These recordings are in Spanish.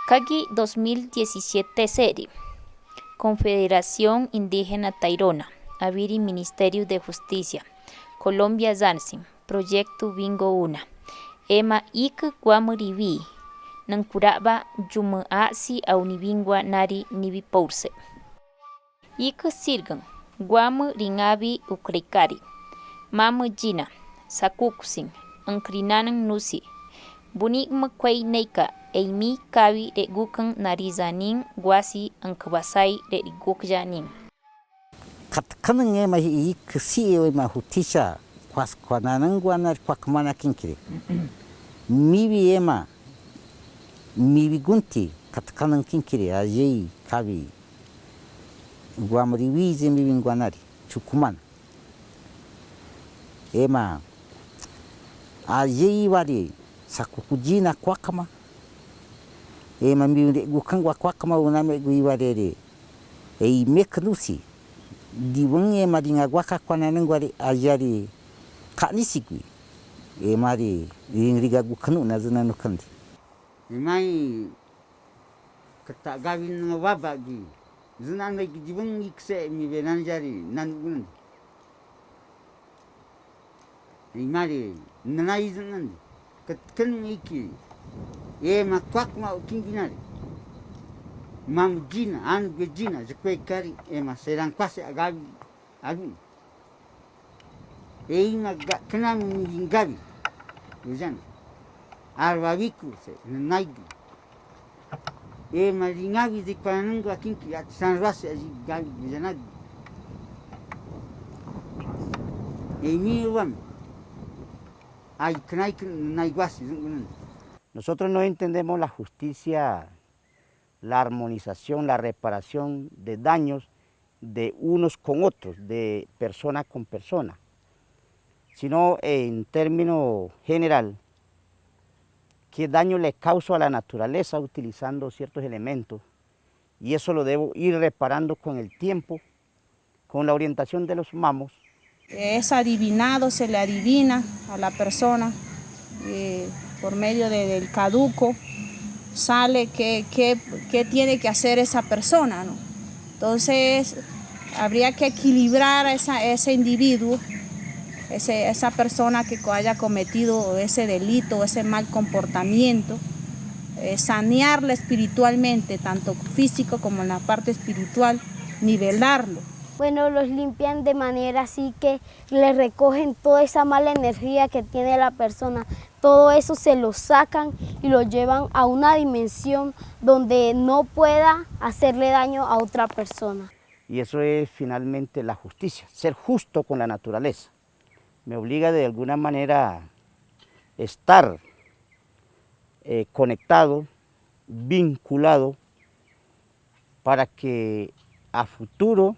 Cagi 2017 serie. Confederación Indígena Tairona, Aviri Ministerio de Justicia, Colombia Zansim, Proyecto Bingo Una, Ema Ik Guamuribi, Nankuraba Jumuasi Aunibingwa Nari Nibipourse. Ik Sirgan, Guamu Ringabi Ukrekari, Mamu Jina, Sakukusin, Ankrinanan Nusi, Bunikma Kwei Neika, Eimi Kawi de Gukan Narizanin, Guasi Ankabasai de Gukjanin. Katkanan ema ik si ema justicia kwananan guanar kwakmana kinkiri. Mibi ema mibi gunti katkanan kinkiri ajei kawi guamriwi mibi guanari chukuman. Ema ajei wari sakukujina kwakama. Ema mibi gukan kwakama uname guiwarere. Ei meknusi. Diweng ema dinga gwaka kwananan gwari ajari kanisigui. Emari ringriga gukanu nazana kandi. Emai kata gawin ngawaba gi. Zunan lagi diweng ikse mi benanjari nanun. Emari nanai zunan. Katkan iki. Ema kwakma kinginari. Mam jina, anu jina, zakwe kari, ema serang kwasi agabi, agu. Eima kena mingabi, ujan. Arbabiku se, naigu. Ema ringabi di kwanunga kinki, at sanrasi aji gabi, ujanagi. Emi uam. Ay kenai naiguasi, zungunan. Nosotros no entendemos la justicia, la armonización, la reparación de daños de unos con otros, de persona con persona, sino en términos general, qué daño le causo a la naturaleza utilizando ciertos elementos, y eso lo debo ir reparando con el tiempo, con la orientación de los mamos. Es adivinado, se le adivina a la persona por medio del caduco. Sale qué tiene que hacer esa persona, ¿no? Entonces, habría que equilibrar a ese individuo, esa persona que haya cometido ese delito, ese mal comportamiento, sanearla espiritualmente, tanto físico como en la parte espiritual, nivelarlo. Bueno, los limpian de manera así que le recogen toda esa mala energía que tiene la persona. Todo eso se lo sacan y lo llevan a una dimensión donde no pueda hacerle daño a otra persona. Y eso es finalmente la justicia, ser justo con la naturaleza. Me obliga de alguna manera a estar conectado, vinculado, para que a futuro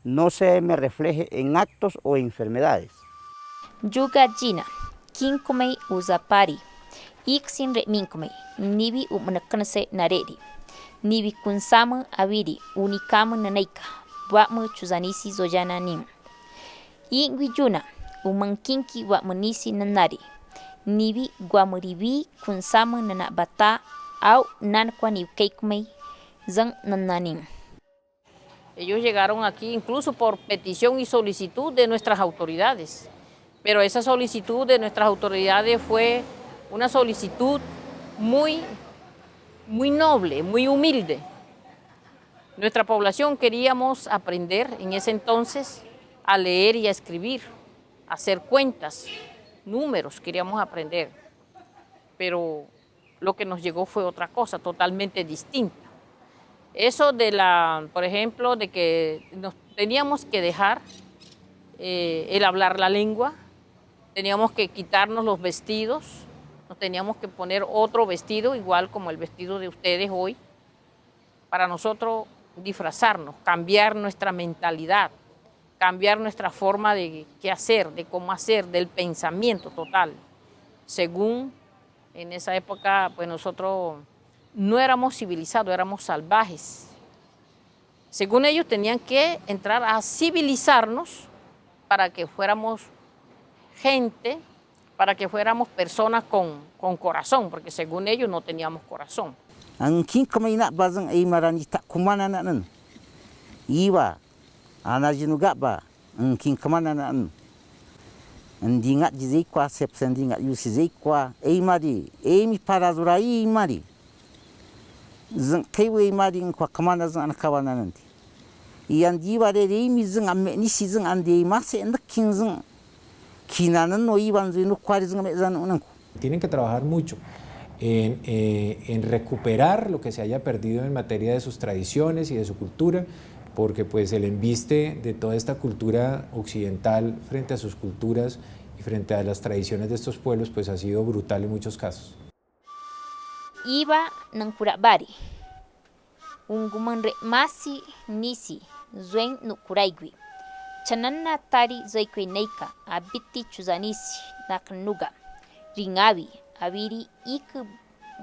no se me refleje en actos o enfermedades. Yuga Jina, Kinkomei Uzapari, Iksin Reminkomei, Nibi Umanakanse Naredi, Nibi Kunsama Aviri, Unikama Naneika, Wapmu Chuzanisi Zoyana Nim. Ingwijuna, Umankinki Wapmunisi Nanari, Nibi Guamuribi Kunsama Nanabata, Au Nankwa Nibkeikomei, Zan Nananim. Ellos llegaron aquí incluso por petición y solicitud de nuestras autoridades, pero esa solicitud de nuestras autoridades fue una solicitud muy noble, muy humilde. Nuestra población queríamos aprender en ese entonces a leer y a escribir, a hacer cuentas, números, queríamos aprender, pero lo que nos llegó fue otra cosa totalmente distinta. Eso por ejemplo, de que nos teníamos que dejar el hablar la lengua, teníamos que quitarnos los vestidos, nos teníamos que poner otro vestido, igual como el vestido de ustedes hoy, para nosotros disfrazarnos, cambiar nuestra mentalidad, cambiar nuestra forma de qué hacer, de cómo hacer, del pensamiento total. Según en esa época, pues nosotros no éramos civilizados, éramos salvajes. Según ellos tenían que entrar a civilizarnos para que fuéramos gente para que fuéramos personas con corazón, porque según ellos no teníamos corazón. Ang kinkamay na bazang ay maranita kumana na nan. Iwa anajinuga ba ang kinkamana na nan. Ndi ngat jizay kwa sepsen ndi ngat yusi zay kwa ay mari ay mi parazura ay mari. Zang kaiwe mari kwa kamana zang anakawana nanti. Iyan diwa de mi zang amme ni si zang ande mase ndakin zang kinanan no iban zui no kwari zang me zan unanku. Tienen que trabajar mucho en recuperar lo que se haya perdido en materia de sus tradiciones y de su cultura, porque pues el embiste de toda esta cultura occidental frente a sus culturas y frente a las tradiciones de estos pueblos pues ha sido brutal en muchos casos. Iba ng kurabari, ungumanre masi nisi, zuen no kuraigwi, chanana tari zoikwe neika, abiti chuzanisi, naknuga, ringawi, abiri ik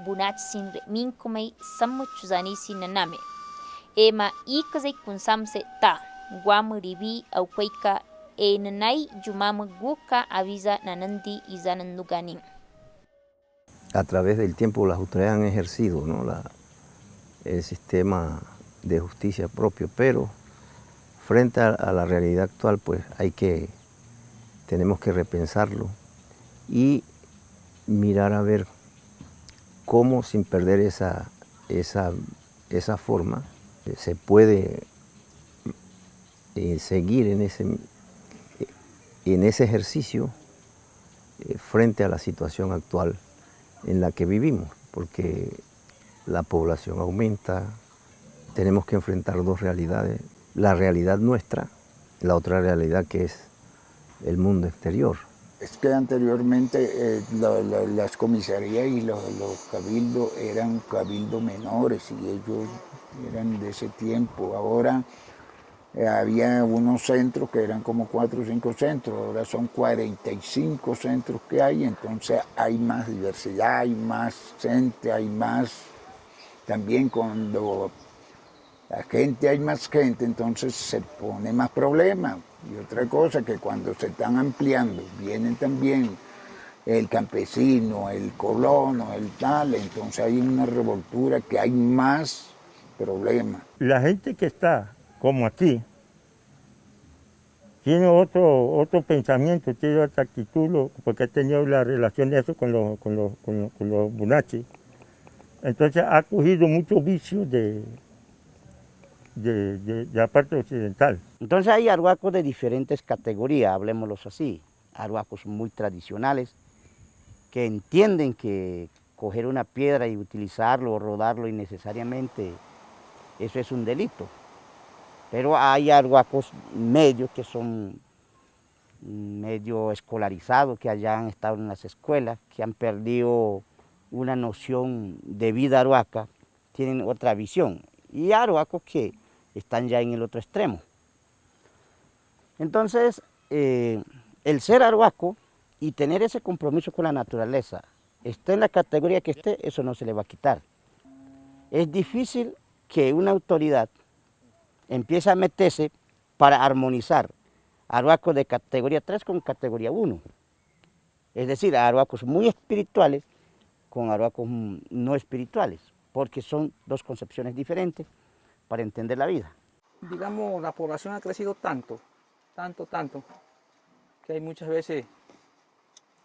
bunachsin minkumei samu chuzanisi naname. Ema ikazay kunsamse ta, guam ribi au kwaika e nanay yumam guka avisa nanandi izananuganin. A través del tiempo las autoridades han ejercido, ¿no?, el sistema de justicia propio, pero frente a la realidad actual pues tenemos que repensarlo y mirar a ver cómo sin perder esa forma se puede seguir en ese ejercicio frente a la situación actual en la que vivimos, porque la población aumenta, tenemos que enfrentar dos realidades, la realidad nuestra, la otra realidad que es el mundo exterior. Es que anteriormente las comisarías y los cabildos eran cabildos menores y ellos eran de ese tiempo. Ahora había unos centros que eran como 4 o 5 centros, ahora son 45 centros que hay, entonces hay más diversidad, hay más gente, hay más, también cuando la gente hay más gente, entonces se pone más problemas. Y otra cosa que cuando se están ampliando, vienen también el campesino, el colono, el tal, entonces hay una revoltura que hay más problemas. La gente que está como aquí tiene otro pensamiento, tiene otra actitud, porque ha tenido la relación de eso con los bunachis. Entonces ha cogido muchos vicios de la parte occidental. Entonces hay arhuacos de diferentes categorías, hablemoslos así. Arhuacos muy tradicionales, que entienden que coger una piedra y utilizarlo o rodarlo innecesariamente, eso es un delito. Pero hay arhuacos medios que son medio escolarizados, que allá han estado en las escuelas, que han perdido una noción de vida arhuaca, tienen otra visión. Y arhuacos que están ya en el otro extremo. Entonces, el ser arhuaco y tener ese compromiso con la naturaleza, esté en la categoría que esté, eso no se le va a quitar. Es difícil que una autoridad empiece a meterse para armonizar arhuacos de categoría 3 con categoría 1. Es decir, arhuacos muy espirituales con arhuacos no espirituales, porque son dos concepciones diferentes para entender la vida. Digamos, la población ha crecido tanto, que hay muchas veces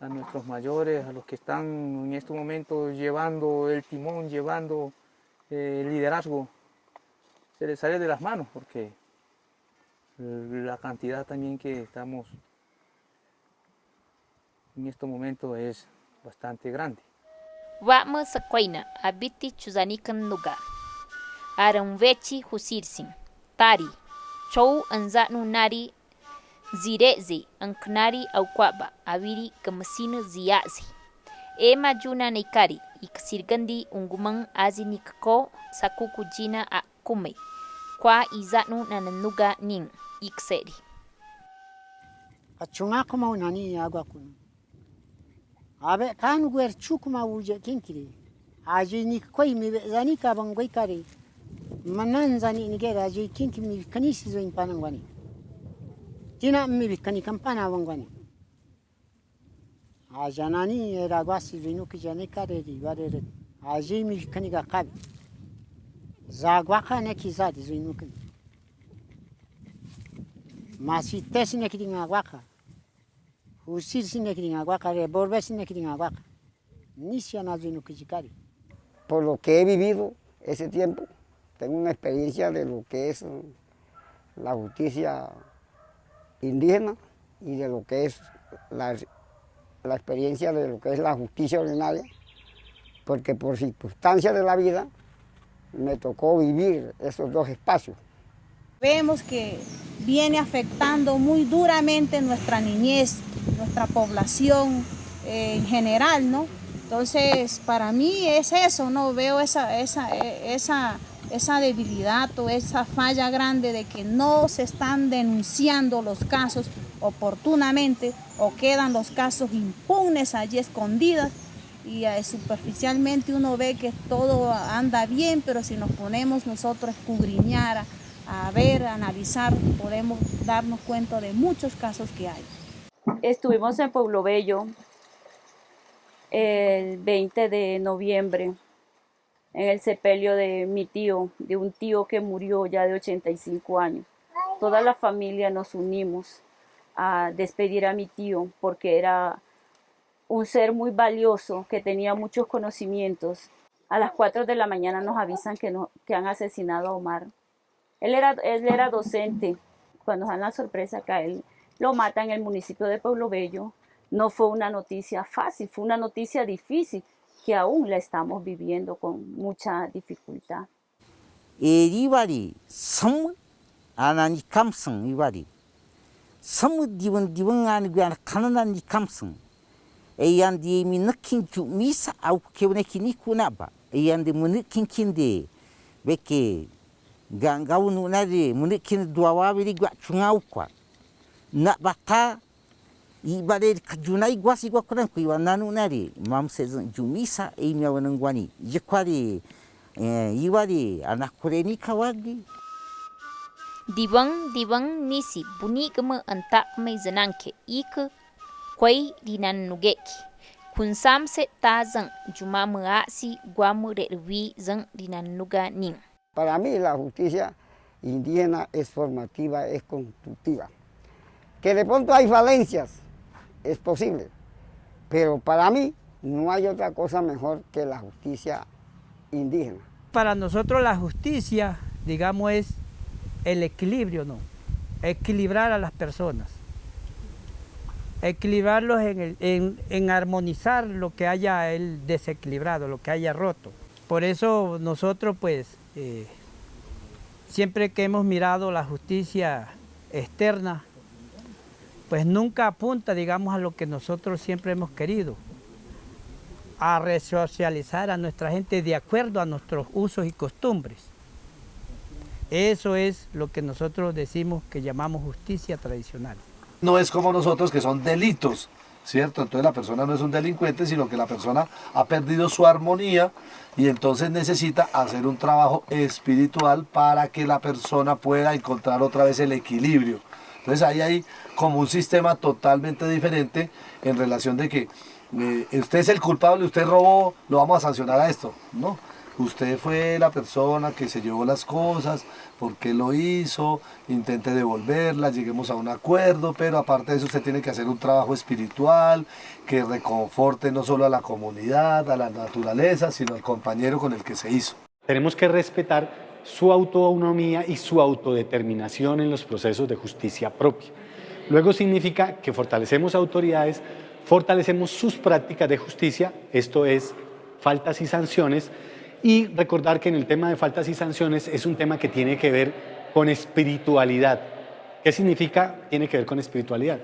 a nuestros mayores, a los que están en estos momentos llevando el timón, llevando el liderazgo, se les sale de las manos, porque la cantidad también que estamos en estos momentos es bastante grande. Wama sakwaina abiti chuzanikan nuga. Aran vechi husirsin. Tari. Chou anzanu nari zireze anknari aukwaba aviri kamasina ziyazi. Ema juna neikari ikasirgandi unguman azinikko sakuku jina a kume. Kwa izanu nananuga nin ikseri. Kachunga kama unani agwa kun. Abe kan guer chukuma uje kinkiri. Aji ni koi mi zani ka bangoi kare. Manan zani ni gera aji kinki mi kanisi zo impanangwani. Tina mi bikani kampana wangwani. Ajanani era guasi vinu que ya ne careri barere. Aji mi kaniga kabi. Zaguaca ne kizadi vinu kan. Masi tesi ne kidinga guaca. Usir sine kidinga guaca, revolver sine kidinga guaca. Ni si ana vinu que jikari. Por lo que he vivido ese tiempo, tengo una experiencia de lo que es la justicia indígena y de lo que es la experiencia de lo que es la justicia ordinaria, porque por circunstancias de la vida me tocó vivir esos dos espacios. Vemos que viene afectando muy duramente nuestra niñez, nuestra población en general, ¿no? Entonces, para mí es eso, ¿no? Veo esa debilidad o esa falla grande de que no se están denunciando los casos oportunamente o quedan los casos impunes allí escondidas y superficialmente uno ve que todo anda bien, pero si nos ponemos nosotros a escudriñar, a ver, a analizar, podemos darnos cuenta de muchos casos que hay. Estuvimos en Pueblo Bello el 20 de noviembre en el sepelio de mi tío, de un tío que murió ya de 85 años. Toda la familia nos unimos a despedir a mi tío porque era un ser muy valioso, que tenía muchos conocimientos. A las 4 de la mañana nos avisan que han asesinado a Omar. Él era docente. Cuando dan la sorpresa que a él lo matan en el municipio de Pueblo Bello, no fue una noticia fácil, fue una noticia difícil que aún la estamos viviendo con mucha dificultad. Ivari sam anani kamsang ivari sam diwan an gwan kananan ni kamsang eyan di mi nakin ju misa au kewne kini kunaba eyan de munikin kinde beke gangau nu nari munikin duawa biri gwa chungau kwa na bata ibare kajunai gwasi gwa kuran ku iwananu nari mam sezon jumisa e miawanang gwani jekwari iwari anak kureni kawagi Dibang nisi bunikama antak may zananke ik kway dinan nugeki kun samse tazang jumama asi guamu rewi zang dinan nuga ning. Para mí la justicia indígena es formativa, es constructiva. Que de pronto hay falencias, es posible, pero para mí no hay otra cosa mejor que la justicia indígena. Para nosotros la justicia, digamos, es el equilibrio, ¿no? Equilibrar a las personas, equilibrarlos en armonizar lo que haya el desequilibrado, lo que haya roto. Por eso nosotros, pues, siempre que hemos mirado la justicia externa, pues nunca apunta, digamos, a lo que nosotros siempre hemos querido, a resocializar a nuestra gente de acuerdo a nuestros usos y costumbres. Eso es lo que nosotros decimos que llamamos justicia tradicional. No es como nosotros que son delitos, ¿cierto? Entonces la persona no es un delincuente, sino que la persona ha perdido su armonía y entonces necesita hacer un trabajo espiritual para que la persona pueda encontrar otra vez el equilibrio. Entonces ahí hay como un sistema totalmente diferente en relación de que usted es el culpable, usted robó, lo vamos a sancionar a esto, ¿no? Usted fue la persona que se llevó las cosas, ¿por qué lo hizo? Intente devolverlas, lleguemos a un acuerdo, pero aparte de eso usted tiene que hacer un trabajo espiritual que reconforte no solo a la comunidad, a la naturaleza, sino al compañero con el que se hizo. Tenemos que respetar su autonomía y su autodeterminación en los procesos de justicia propia. Luego significa que fortalecemos autoridades, fortalecemos sus prácticas de justicia, esto es faltas y sanciones, y recordar que en el tema de faltas y sanciones es un tema que tiene que ver con espiritualidad. ¿Qué significa? Tiene que ver con espiritualidad.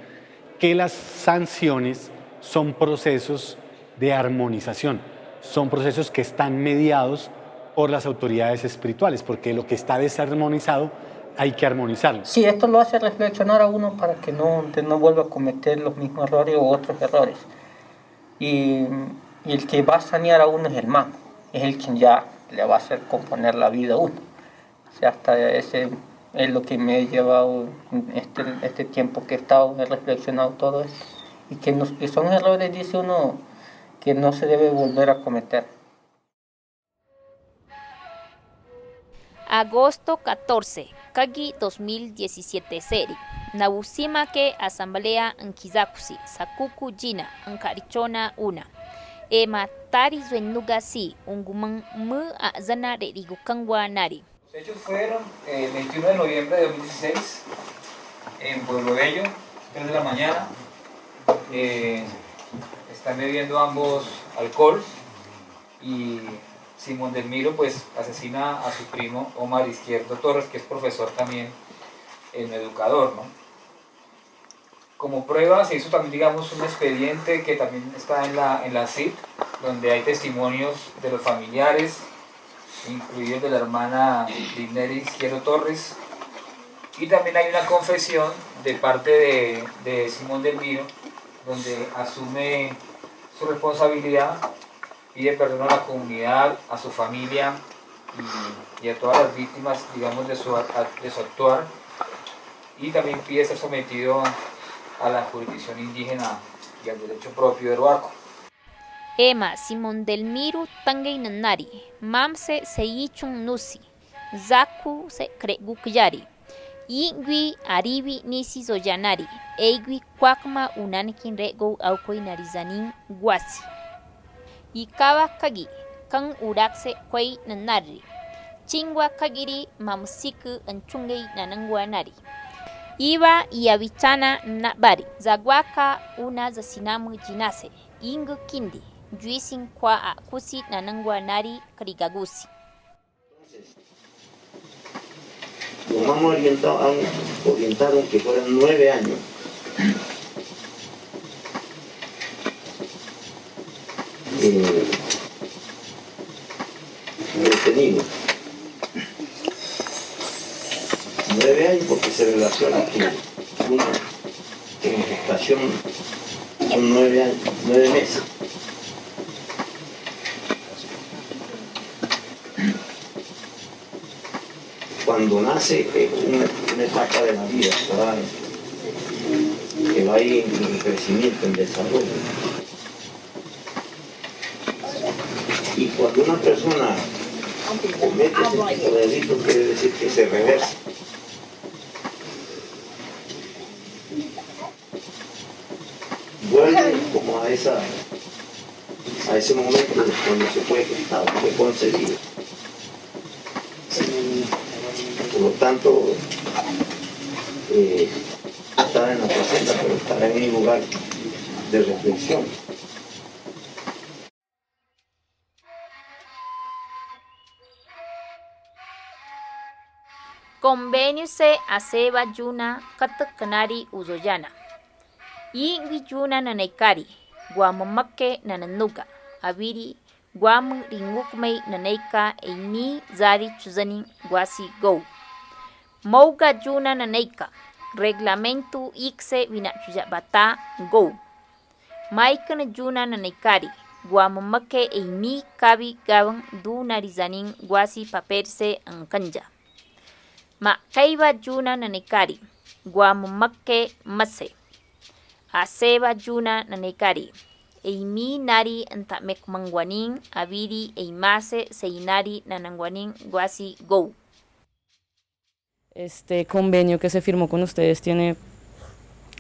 Que las sanciones son procesos de armonización, son procesos que están mediados por las autoridades espirituales, porque lo que está desarmonizado hay que armonizarlo. Sí, esto lo hace reflexionar a uno para que no vuelva a cometer los mismos errores o otros errores. Y el que va a sanear a uno es el mago, es el quien ya le va a hacer componer la vida a uno. O sea, hasta ese es lo que me ha llevado este tiempo que he estado, he reflexionado todo esto. y que son errores, dice uno, que no se debe volver a cometer. Agosto 14, Kagi 2017 seri. Nabusima que Asamblea en Kizakusi, Sakuku Jina, en Karichona 1. Ema Tari Zuenugasi, Unguman Mu a Zana de Rigukangwa Nari. Los hechos fueron el 21 de noviembre de 2016 en Pueblo Bello, 3 de la mañana. Están bebiendo ambos alcohol y Simón Delmiro pues asesina a su primo Omar Izquierdo Torres, que es profesor también, educador, ¿no? Como prueba se hizo también, digamos, un expediente que también está en la CID, donde hay testimonios de los familiares, incluidos de la hermana Dineri Izquierdo Torres, y también hay una confesión de parte de Simón Delmiro, donde asume su responsabilidad, pide perdón a la comunidad, a su familia y a todas las víctimas, digamos, de su actuar, y también pide ser sometido a la jurisdicción indígena y al derecho propio de Ruaco. Ema Simón Delmiro Tangay Nanari, Mamse Seichun Nusi, Zaku se Kregukyari, Yingui Aribi Nisi Zoyanari, Eigui Kwakma Unanikin Rego Aukoi Narizanin Guasi. Ikawa Kagi, Kang Urakse Kwei Nanari, Chingwa Kagiri Mamsiku Anchungay Nanangwanari. Iba y Avichana Nabari, Zaguaka una Zasinamu Jinase, Ingu Kindi, Juisin Kwa a Kusi Nanangwanari Karigagusi. Los mamás orientaron que fueran 9 años. Detenido. 9 años porque se relaciona que una gestación son 9 años, 9 meses. Cuando nace es una etapa de la vida que va a ir en crecimiento, en desarrollo. Y cuando una persona comete ese tipo de delito, quiere decir que se reversa. Vuelve como a ese momento cuando se fue gestado, fue concebido. Por lo tanto, estará en la placenta, pero estará en un lugar de reflexión. Convenio se aceba yuna katakanari uzoyana. Yingwi yuna nanaikari, guamamakke nananuga, abiri guamu ringukmei nanaika eini zari chuzani guasi go. Mouga yuna nanaika, reglamento ikse vinachuyabata go. Maikana yuna nanaikari, guamamakke eini kabi gaban du narizanin guasi paperse ankanja. Ma kaiba yuna nanaikari, guamamakke mase. Aseba yuna nanaikari. Eimi nari antamek mangwanin, abiri eimase seinari nanangwanin guasi go. Este convenio que se firmó con ustedes tiene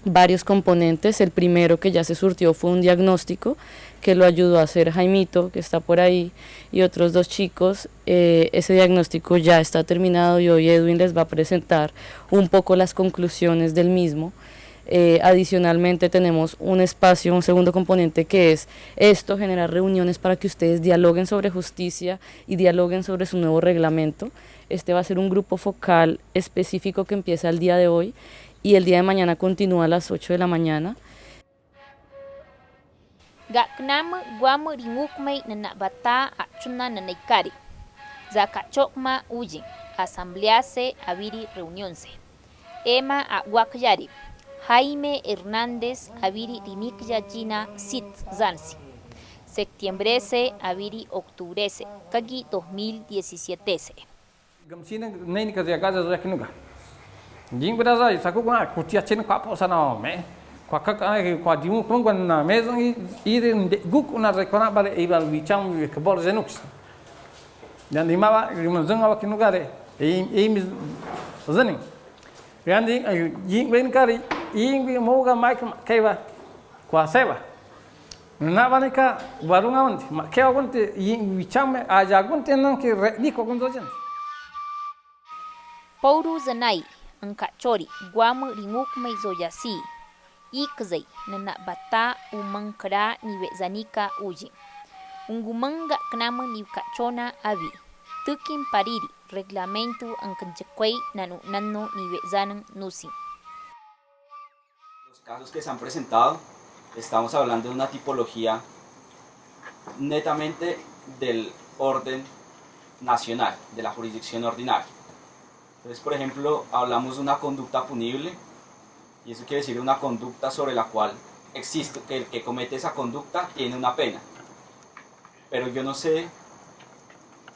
varios componentes. El primero que ya se surtió fue un diagnóstico que lo ayudó a hacer Jaimito, que está por ahí, y otros 2 chicos. Ese diagnóstico ya está terminado y hoy Edwin les va a presentar un poco las conclusiones del mismo. Adicionalmente tenemos un espacio, un segundo componente que es esto, generar reuniones para que ustedes dialoguen sobre justicia y dialoguen sobre su nuevo reglamento. Este va a ser un grupo focal específico que empieza el día de hoy y el día de mañana continúa a las 8 de la mañana. Gaknam guamu ringukmei nanabata achuna nanaikari. Zakachokma uyin, asamblease abiri reunionse. Ema aguakyari. Jaime Hernández Aviri Rinikya Gina Sit Zansi. Septiembre se Aviri Octubre se Kagi 2017 se. Gamsina Nainika de Gaza Zaknuga. Jingbraza, Sakuma, Kutia Chen Kapo Sana, me. qua di un con na mesa e de guk una recona bare e bal bicham que bor zenux dan di mava rimazanga wa kinugare e mi zani gandi yin ben kari yin bi moga mike kaiba qua seba na vanika varunga wanti ma ke wanti yin bicham a jagunte nan ke ni ko gonzo jen Pauru zanai angka chori guamu ringuk mai zoyasi ikzai nana bata umangkra niwe zanika uji ungumanga knama ni kachona avi tukin pariri reglamento ankanchekwei nanu nano niwe zanan nusi. Los casos que se han presentado, estamos hablando de una tipología netamente del orden nacional, de la jurisdicción ordinaria. Entonces, por ejemplo, hablamos de una conducta punible, y eso quiere decir una conducta sobre la cual existe, que el que comete esa conducta tiene una pena. Pero yo no sé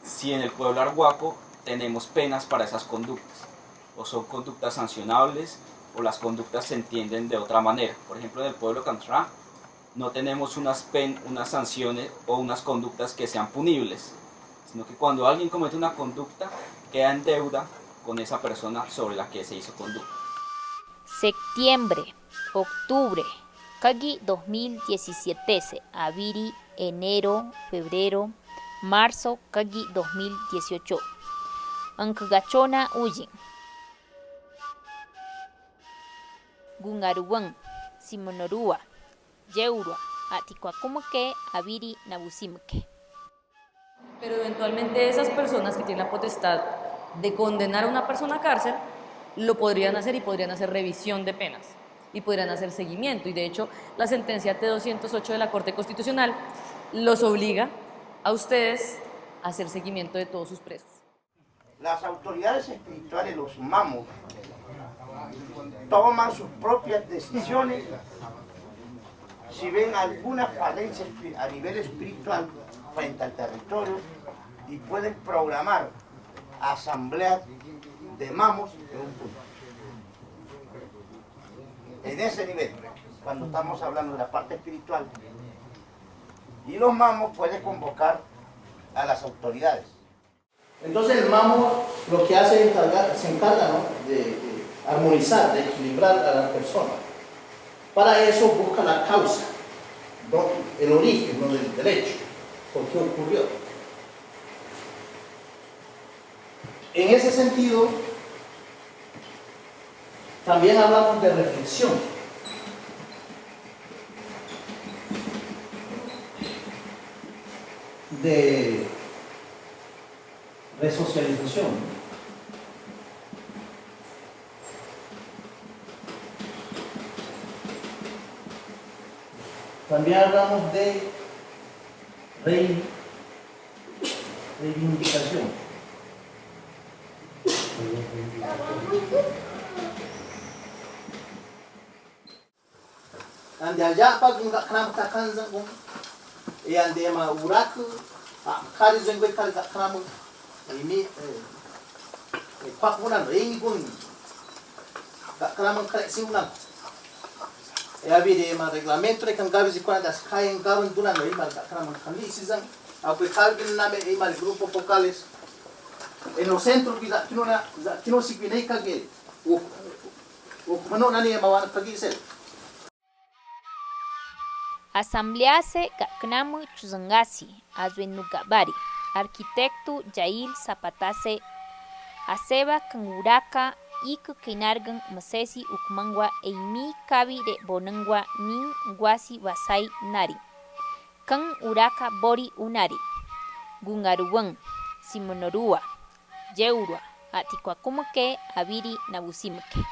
si en el pueblo arhuaco tenemos penas para esas conductas, o son conductas sancionables, o las conductas se entienden de otra manera. Por ejemplo, en el pueblo Cantrá no tenemos unas sanciones o unas conductas que sean punibles, sino que cuando alguien comete una conducta, queda en deuda con esa persona sobre la que se hizo conducta. Septiembre, octubre, Kagi 2017, Aviri, enero, febrero, marzo, Kagi 2018. Ankagachona Uyin. Gungaruwan, Simonorua, Yeurua, Aticuacumuque, Aviri, Nabusimque. Pero eventualmente esas personas que tienen la potestad de condenar a una persona a cárcel, lo podrían hacer y podrían hacer revisión de penas y podrían hacer seguimiento. Y de hecho, la sentencia T208 de la Corte Constitucional los obliga a ustedes a hacer seguimiento de todos sus presos. Las autoridades espirituales, los mamos, toman sus propias decisiones si ven alguna falencia a nivel espiritual frente al territorio y pueden programar asambleas de mamos en un punto. En ese nivel, cuando estamos hablando de la parte espiritual, y los mamos pueden convocar a las autoridades. Entonces el mamo lo que hace es se encarga, ¿no?, de armonizar, de equilibrar a la persona. Para eso busca la causa, ¿no?, el origen, ¿no?, del derecho, por qué ocurrió. En ese sentido, también hablamos de reflexión. De resocialización. También hablamos de reivindicación. Ande allá pag nggak kenam takan zanggung, ande ma urak, kari zengwe kari nggak kenam ini pak munan, ini pun nggak kenam koleksi munan. Habis ma reglamento de kan gabi zikuan das kain gaban dunan, ini mal nggak kenam kami sizang, aku kalbin name mal grupo focales. En los centros que no se viene kage, mano nani mawan pagi sel. Asamblease Kaknamu Chuzangasi, Azuenugabari, arquitecto Jail Zapatase, Aseba Kanguraka, Iku Kinargan Masesi Ukmangwa, Eimi Kabi de Bonangwa, Nin Guasi Wasai Nari, Kan Uraka Bori Unari, Gungaruwan, Simonorua, Yeurua, Aticuacumuque, Aviri, Nabusimque.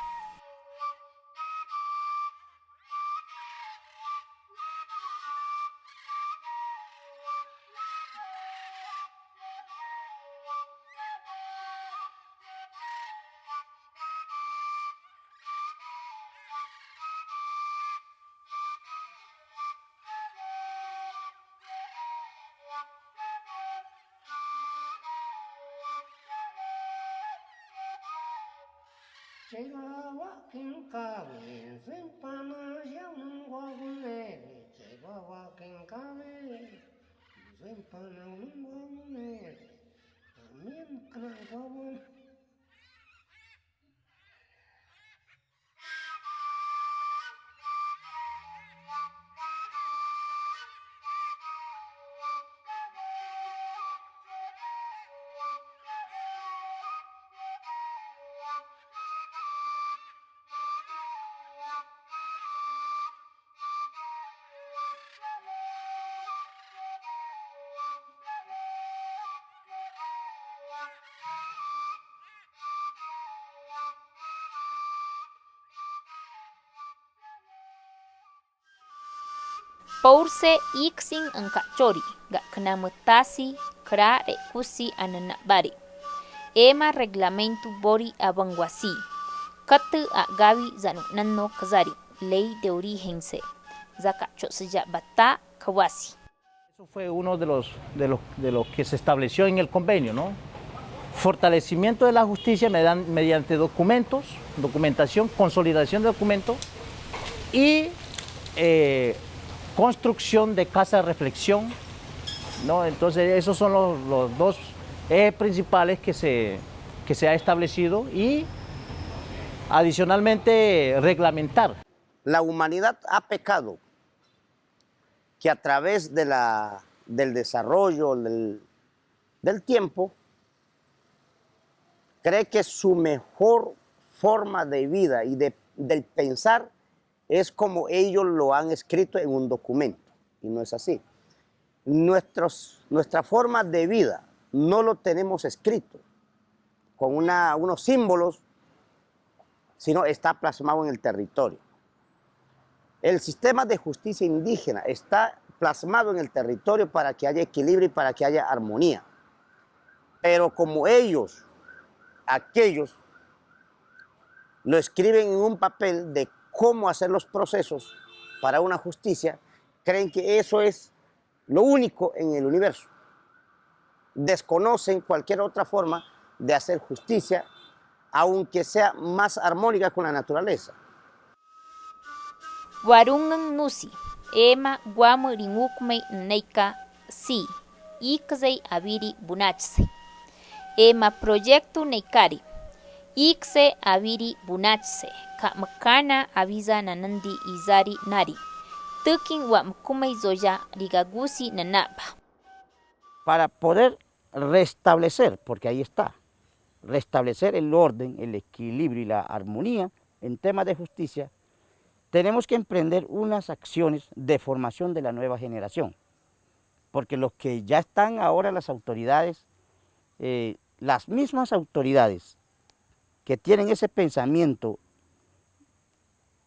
Paurse iksin ang kachori, ga knamatasi, kra e kusi ananabari. Ema reglamento bori abangwasi. Katu a gawi zanu nanno kazari, ley de origense. Zakacho seja bata kawasi. Eso fue uno de los que se estableció en el convenio, ¿no? Fortalecimiento de la justicia mediante documentos, documentación, consolidación de documentos y construcción de casas de reflexión, ¿no? Entonces esos son los dos principales que se ha establecido y adicionalmente reglamentar. La humanidad ha pecado que a través del desarrollo del tiempo cree que su mejor forma de vida y del pensar es como ellos lo han escrito en un documento, y no es así. Nuestra forma de vida no lo tenemos escrito con unos símbolos, sino está plasmado en el territorio. El sistema de justicia indígena está plasmado en el territorio para que haya equilibrio y para que haya armonía. Pero como aquellos lo escriben en un papel de cómo hacer los procesos para una justicia, creen que eso es lo único en el universo. Desconocen cualquier otra forma de hacer justicia, aunque sea más armónica con la naturaleza. Warungan nusi, ema guamu ringukmei neika si, ikzei abiri bunachse. Ema proyecto neikari, ikse abiri bunachse, ka makana aviza nanandi izari nari. Tukin wa mkumei zoya rigagusi nanapa. Para poder restablecer, porque ahí está, restablecer el orden, el equilibrio y la armonía en temas de justicia, tenemos que emprender unas acciones de formación de la nueva generación, porque los que ya están ahora las autoridades, las mismas autoridades que tienen ese pensamiento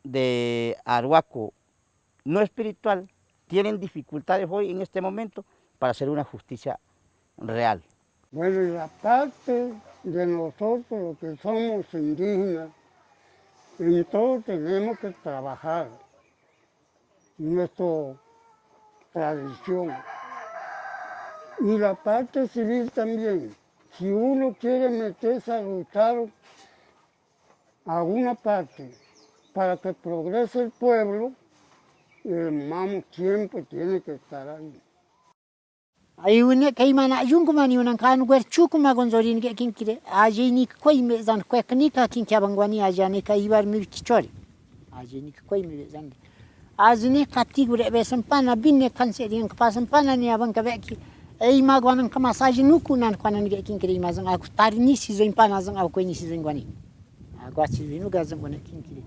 de arhuaco no espiritual, tienen dificultades hoy en este momento para hacer una justicia real. Bueno, y la parte de nosotros, los que somos indígenas, en todo tenemos que trabajar nuestra tradición. Y la parte civil también. Si uno quiere meterse a luchar a alguna parte para que progrese el pueblo, el hermano siempre tiene que estar ahí. Ay une kay mana yung kumani unang kan gwer chukuma gonzorin ke kinkire ajini koy me zan kwekni ka kinkya bangwani ajani ka ibar mi kichori ajini koy me zan ajini kati gure be sampana binne kan se din ka sampana ni abang ka beki ai magwanan ka massage nukunan kwanan ke kinkire mazan aku tarini si zan pana zan aku ni si zan gwani agwati vinu gazan gwana kinkire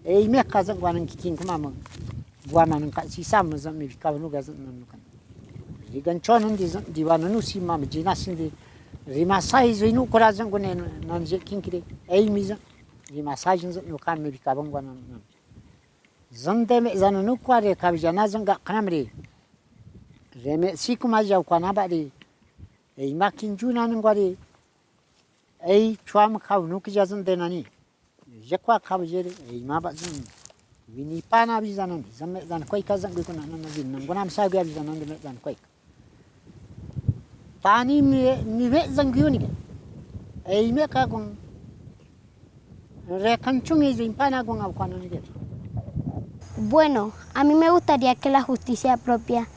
ai me ka zan gwanan kikin kuma mo gwanan ka si sam zan mi ka nu gazan nan kan Ganchonan di wananu si mam jinasin di rimasai zoinu korazan gone nanje kinkire ei miza rimasai zan no kan me bikabang gwanan zande me zananu kware kabjana zanga kanamri reme sikuma jaw kwana bari ei makin junan ngwari ei chwam khawnu kijazan denani jekwa khawjere ei ma ba zan wini pana bizanan zamme zan koy kazan gukuna nan bin nan gonam sa ga bizanan de zan koy Tani mi ve zangyuni ke, ei me ka kong, Bueno, a mí me gustaría que la justicia propia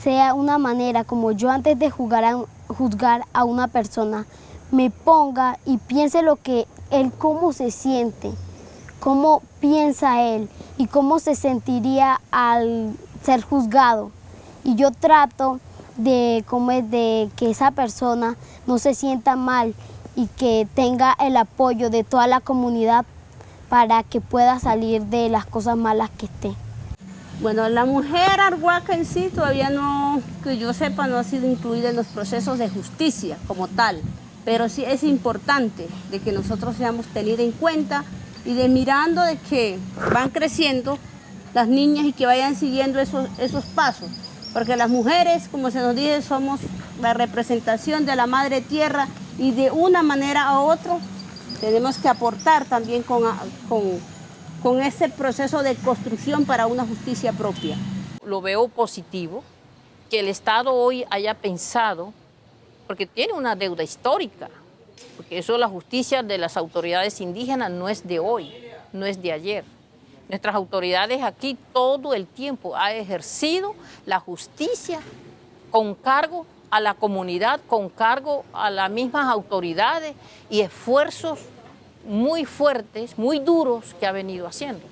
sea una manera como yo antes de juzgar a una persona me ponga y piense lo que él, cómo se siente, cómo piensa él y cómo se sentiría al ser juzgado. Y yo trato de que esa persona no se sienta mal y que tenga el apoyo de toda la comunidad para que pueda salir de las cosas malas que esté. Bueno, la mujer arhuaca en sí todavía no, que yo sepa, no ha sido incluida en los procesos de justicia como tal, pero sí es importante de que nosotros seamos tenidos en cuenta y de mirando de que van creciendo las niñas y que vayan siguiendo esos pasos, porque las mujeres, como se nos dice, somos la representación de la madre tierra y de una manera a otra tenemos que aportar también con ese proceso de construcción para una justicia propia. Lo veo positivo que el Estado hoy haya pensado, porque tiene una deuda histórica, porque eso la justicia de las autoridades indígenas no es de hoy, no es de ayer. Nuestras autoridades aquí todo el tiempo han ejercido la justicia con cargo a la comunidad, con cargo a las mismas autoridades y esfuerzos muy fuertes, muy duros que ha venido haciendo.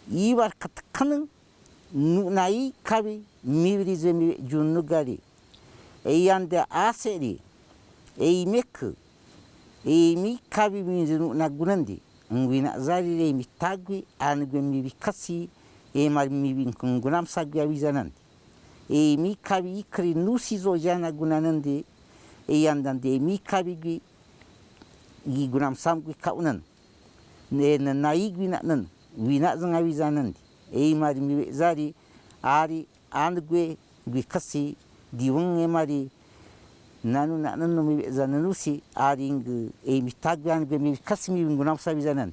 Ibar katkanen nai kabi mibirize mi junugari eyande aseri eymek eymi kabi minzinu nagunandi ngwina zari le mi tagwi angwe mi bikasi emar mi binkungunam sagwi awizanan eymi kabi ikri nusizo jana gunanandi eyandande mi kabi gi gunam samgwi kaunan ne nai gwina nan wina zanga wizanan e mari mi zari ari andgwe gwi kasi diwon e mari nanu nanan no mi zananusi ari ng e mi tagwan gwe mi kasi mi gunam sa wizanan